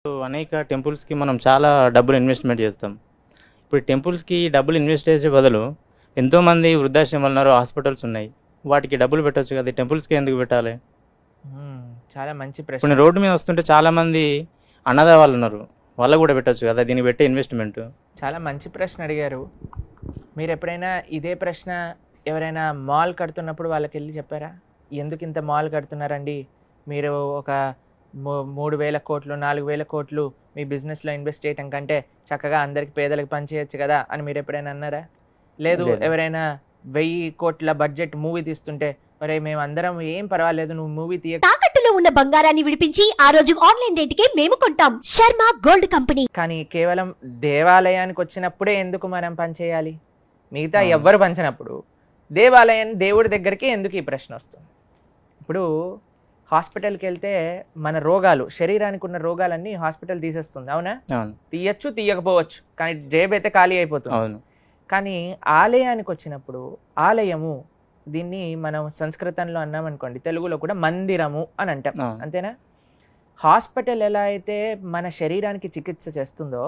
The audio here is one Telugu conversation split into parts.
అనేక టెంపుల్స్‌కి మనం చాలా డబ్బులు ఇన్వెస్ట్‌మెంట్ చేస్తాం. ఇప్పుడు టెంపుల్స్‌కి డబ్బులు ఇన్వెస్ట్ చేసే బదులు ఎంతోమంది వృద్ధాశ్రమాలు ఉన్నారు, హాస్పిటల్స్ ఉన్నాయి. వాటికి డబ్బులు పెట్టొచ్చు కదా! ఈ టెంపుల్స్‌కే ఎందుకు పెట్టాలి? హ్మ్. చాలా మంచి ఇప్పుడు ప్రశ్న. నేను రోడ్డు మీద వస్తుంటే చాలామంది అన్నదావాళ్ళు ఉన్నారు. వాళ్ళకి కూడా పెట్టొచ్చు కదా! దీనికి పెట్టే ఇన్వెస్ట్‌మెంట్. చాలా మంచి ప్రశ్న అడిగారు. మీరు ఎప్పుడైనా ఇదే ప్రశ్న ఎవరైనా మాల్ కడుతున్నప్పుడు వాళ్ళకెళ్ళి చెప్పారా? ఎందుకు ఇంత మాల్ కడుతున్నారండి? మీరు ఒక 3,000 కోట్లు 4,000 కోట్లు మీ బిజినెస్‌లో ఇన్వెస్ట్ చేయటం కంటే చక్కగా అందరికి పేదలకు పంచేయొచ్చు కదా అని మీరు ఎప్పుడైనా అన్నారా? లేదు లేదు. ఎవరైనా 1,000 కోట్ల బడ్జెట్ మూవీ తీస్తుంటే ఒరే మేమందరం ఏం పర్వాలేదు నువ్వు మూవీ తీయ తాకట్టులో ఉన్న బంగారాన్ని విడిపించి ఆ రోజు ఆన్లైన్ రేటుకే మేము కొంటాం. Sharma gold company. కానీ కేవలం దేవాలయానికి వచ్చినప్పుడే ఎందుకు మనం పనిచేయాలి? మిగతా ఎవ్వరు పంచినప్పుడు దేవాలయం దేవుడి దగ్గరికి ఎందుకు ఈ ప్రశ్న వస్తుంది? ఇప్పుడు హాస్పిటల్కి వెళ్తే మన రోగాలు శరీరానికి ఉన్న రోగాలన్నీ హాస్పిటల్ తీసేస్తుంది, అవునా? అవును. తీయచ్చు తీయకపోవచ్చు, కానీ జేబు అయితే ఖాళీ అయిపోతుంది. అవును. కానీ ఆలయానికి వచ్చినప్పుడు ఆలయము, దీన్ని మనం సంస్కృతంలో అన్నామనుకోండి, తెలుగులో కూడా మందిరము అని అంటాం, అవును. అంతేనా? హాస్పిటల్ ఎలా అయితే మన శరీరానికి చికిత్స చేస్తుందో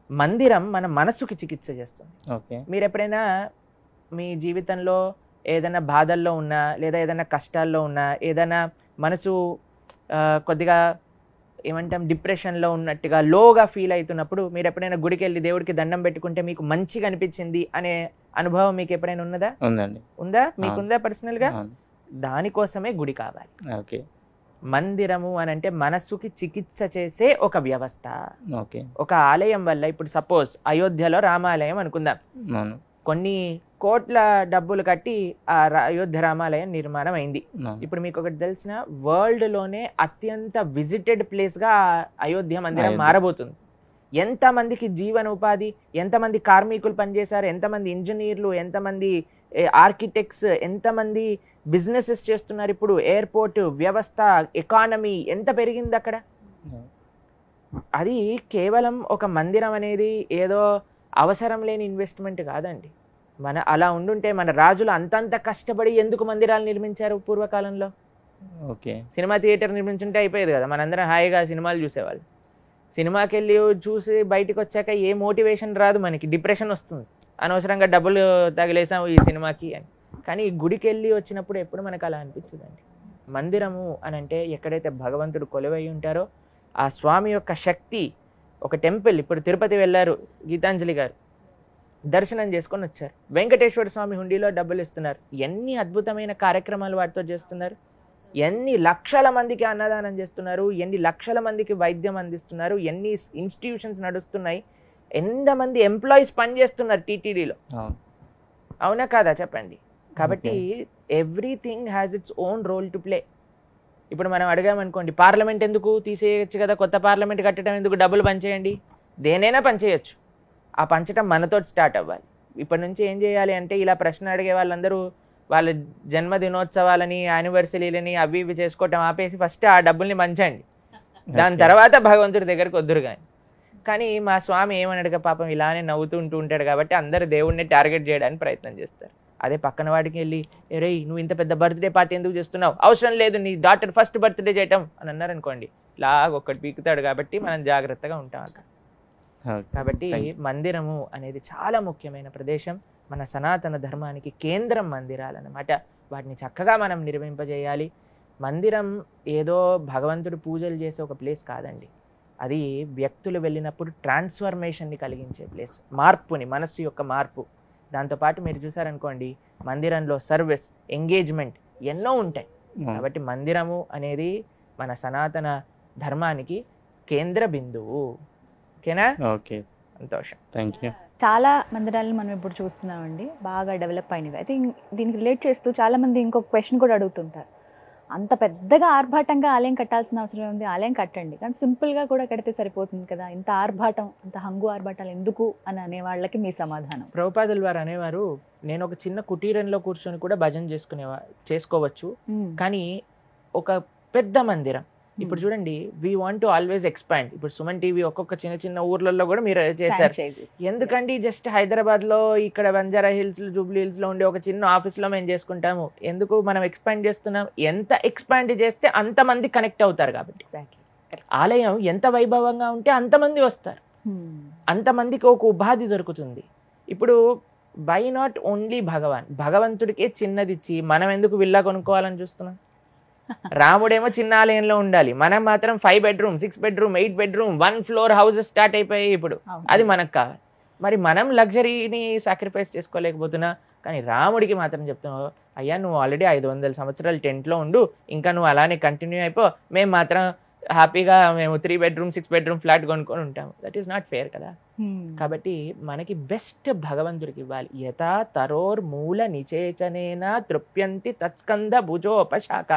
మందిరం మన మనసుకి చికిత్స చేస్తుంది. ఓకే. మీరు ఎప్పుడైనా మీ జీవితంలో ఏదైనా బాధల్లో ఉన్నా లేదా ఏదైనా కష్టాల్లో ఉన్నా ఏదైనా మనసు కొద్దిగా ఏమంటాం డిప్రెషన్లో ఉన్నట్టుగా లోగా ఫీల్ అవుతున్నప్పుడు మీరు ఎప్పుడైనా గుడికి వెళ్ళి దేవుడికి దండం పెట్టుకుంటే మీకు మంచిగా అనిపించింది అనే అనుభవం మీకు ఎప్పుడైనా ఉన్నదా? ఉందండి. ఉందా? మీకుందా పర్సనల్గా? అవును. దానికోసమే గుడి కావాలి. ఓకే. మందిరము అని అంటే మనసుకి చికిత్స చేసే ఒక వ్యవస్థ. ఓకే. ఒక ఆలయం వల్ల ఇప్పుడు సపోజ్ అయోధ్యలో రామాలయం అనుకుందాం, అవును. కొన్ని కోట్ల డబ్బులు కట్టి ఆ అయోధ్య రామాలయం నిర్మాణం అయింది. అవును. ఇప్పుడు మీకు ఒకటి తెలిసిన, వరల్డ్ లోనే అత్యంత విజిటెడ్ ప్లేస్ గా అయోధ్య మందిరం మారబోతుంది. ఎంతమందికి జీవన ఉపాధి, ఎంతమంది కార్మికులు పనిచేశారు, ఎంతమంది ఇంజనీర్లు, ఎంతమంది ఆర్కిటెక్ట్స్, ఎంతమంది బిజినెసెస్ చేస్తున్నారు. ఇప్పుడు ఎయిర్పోర్ట్ వ్యవస్థ, ఎకానమీ ఎంత పెరిగింది అక్కడ. అది కేవలం ఒక మందిరం అనేది ఏదో అవసరం లేని ఇన్వెస్ట్మెంట్ కాదండి. మన అలా ఉండుంటే మన రాజులు అంతంత కష్టపడి ఎందుకు మందిరాలు నిర్మించారు పూర్వకాలంలో? ఓకే. సినిమా థియేటర్ నిర్మించుంటే అయిపోయేది కదా, మనందరం హాయిగా సినిమాలు చూసేవాళ్ళు. సినిమాకి వెళ్ళి చూసి బయటకు వచ్చాక ఏ మోటివేషన్ రాదు, మనకి డిప్రెషన్ వస్తుంది, అనవసరంగా డబ్బులు తగిలేసాం ఈ సినిమాకి అని. కానీ ఈ గుడికి వెళ్ళి వచ్చినప్పుడు ఎప్పుడు మనకు అలా అనిపించదండి. మందిరము అని అంటే ఎక్కడైతే భగవంతుడు కొలువై ఉంటారో ఆ స్వామి యొక్క శక్తి. ఒక టెంపుల్, ఇప్పుడు తిరుపతి వెళ్ళారు గీతాంజలి గారు, దర్శనం చేసుకొని వచ్చారు, వెంకటేశ్వర స్వామి హుండీలో డబ్బులు ఇస్తున్నారు. ఎన్ని అద్భుతమైన కార్యక్రమాలు వాటితో చేస్తున్నారు, ఎన్ని లక్షల మందికి అన్నదానం చేస్తున్నారు, ఎన్ని లక్షల మందికి వైద్యం అందిస్తున్నారు, ఎన్ని ఇన్స్టిట్యూషన్స్ నడుస్తున్నాయి, ఎంతమంది ఎంప్లాయీస్ పనిచేస్తున్నారు టీటీడీలో, అవునా కాదా చెప్పండి? కాబట్టి everything has its own role to play. ఇప్పుడు మనం అడిగామనుకోండి, పార్లమెంట్ ఎందుకు తీసేయచ్చు కదా, కొత్త పార్లమెంట్ కట్టడం ఎందుకు, డబ్బులు పంచేయండి, దేనైనా పంచేయచ్చు. ఆ పంచడం మనతో స్టార్ట్ అవ్వాలి. ఇప్పటి నుంచి ఏం చేయాలి అంటే, ఇలా ప్రశ్న అడిగే వాళ్ళందరూ వాళ్ళ జన్మదినోత్సవాలని యానివర్సరీలని అవి ఇవి చేసుకోవటం ఆపేసి ఫస్ట్ ఆ డబ్బుల్ని పంచండి, దాని తర్వాత భగవంతుడి దగ్గరికి వద్దురు. కానీ మా స్వామి ఏమనడుగా పాపం ఇలానే నవ్వుతుంటూ ఉంటాడు కాబట్టి అందరు దేవుడిని టార్గెట్ చేయడానికి ప్రయత్నం చేస్తారు. అదే పక్కన వాడికి వెళ్ళి, రే నువ్వు ఇంత పెద్ద బర్త్డే పార్టీ ఎందుకు చేస్తున్నావు, అవసరం లేదు, నీ డాటర్ ఫస్ట్ బర్త్డే చేయటం అని అన్నారనుకోండి, లాగా ఒక్కటి పీకుతాడు. కాబట్టి మనం జాగ్రత్తగా ఉంటాం అక్కడ. కాబట్టి మందిరము అనేది చాలా ముఖ్యమైన ప్రదేశం. మన సనాతన ధర్మానికి కేంద్రం మందిరాలన్నమాట. వాటిని చక్కగా మనం నిర్మింపజేయాలి. మందిరం ఏదో భగవంతుడు పూజలు చేసే ఒక ప్లేస్ కాదండి, అది వ్యక్తులు వెళ్ళినప్పుడు ట్రాన్స్ఫర్మేషన్ని కలిగించే ప్లేస్, మార్పుని, మనస్సు యొక్క మార్పు. దాంతోపాటు మీరు చూసారనుకోండి, మందిరంలో సర్వీస్, ఎంగేజ్మెంట్ ఎన్నో ఉంటాయి. కాబట్టి మందిరము అనేది మన సనాతన ధర్మానికి కేంద్ర బిందువు. ఓకేనా? ఓకే, సంతోషం, థ్యాంక్ యూ. చాలా మందిరాలను మనం ఇప్పుడు చూస్తున్నామండి, బాగా డెవలప్ అయినవి. అయితే దీనికి రిలేట్ చేస్తూ చాలామంది ఇంకొక క్వశ్చన్ కూడా అడుగుతుంటారు, అంత పెద్దగా ఆర్భాటంగా ఆలయం కట్టాల్సిన అవసరం ఉంది, ఆలయం కట్టండి కానీ సింపుల్గా కూడా కడితే సరిపోతుంది కదా, ఇంత ఆర్భాటం, అంత హంగు ఆర్భాటాలు ఎందుకు అని అనే వాళ్ళకి మీ సమాధానం? ప్రభుపాదుల వారు అనేవారు, నేను ఒక చిన్న కుటీరంలో కూర్చొని కూడా భజన చేసుకోవచ్చు, కానీ ఒక పెద్ద మందిరం. ఇప్పుడు చూడండి, we want to always expand. ఇప్పుడు సుమన్ టీవీ ఒక్కొక్క చిన్న చిన్న ఊర్లలో కూడా మీరు చేశారు. ఎందుకండి జస్ట్ హైదరాబాద్ లో ఇక్కడ బంజారా హిల్స్, జూబ్లీ హిల్స్ లో ఉండే ఒక చిన్న ఆఫీస్ లో మేము చేసుకుంటాము, ఎందుకు మనం ఎక్స్పాండ్ చేస్తున్నాం? ఎంత ఎక్స్పాండ్ చేస్తే అంత మంది కనెక్ట్ అవుతారు కాబట్టి. ఆలయం ఎంత వైభవంగా ఉంటే అంతమంది వస్తారు, అంతమందికి ఒక ఉపాధి దొరుకుతుంది. ఇప్పుడు బై నాట్ ఓన్లీ భగవంతుడికే చిన్నది ఇచ్చి మనం ఎందుకు విల్లా కొనుక్కోవాలని చూస్తున్నాం? రాముడేమో చిన్న ఆలయంలో ఉండాలి, మనం మాత్రం 5 bedroom 6 bedroom 8 bedroom 1 floor houses start అయిపోయాయి ఇప్పుడు. అది మనకు కావాలి. మరి మనం లగ్జరీని సాక్రిఫైస్ చేసుకోలేకపోతున్నా, కానీ రాముడికి మాత్రం చెప్తాం, అయ్యా నువ్వు ఆల్రెడీ 500 సంవత్సరాలు టెంట్లో ఉండు, ఇంకా నువ్వు అలానే కంటిన్యూ అయిపో, మేము మాత్రం హ్యాపీగా మేము 3 bedroom 6 bedroom ఫ్లాట్ కొనుక్కొని ఉంటాము. దట్ ఈస్ నాట్ ఫేర్ కదా. కాబట్టి మనకి బెస్ట్ భగవంతుడికి ఇవ్వాలి. యథా తరోర్ మూల నిచేచనేన తృప్యంతి తత్స్కంద భుజోపశాఖ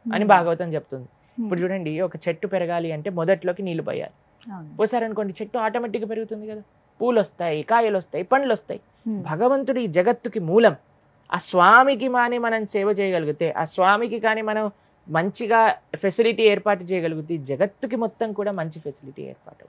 అని భాగవతం చెప్తుంది. ఇప్పుడు చూడండి, ఒక చెట్టు పెరగాలి అంటే మొదట్లోకి నీళ్లు పోయాలి. పోసారనుకోండి చెట్టు ఆటోమేటిక్గా పెరుగుతుంది కదా, పూలు వస్తాయి, కాయలు వస్తాయి, పండ్లు వస్తాయి. భగవంతుడు ఈ జగత్తుకి మూలం. ఆ స్వామికి మాని మనం సేవ చేయగలిగితే, ఆ స్వామికి కానీ మనం మంచిగా ఫెసిలిటీ ఏర్పాటు చేయగలిగితే, జగత్తుకి మొత్తం కూడా మంచి ఫెసిలిటీ ఏర్పాటు.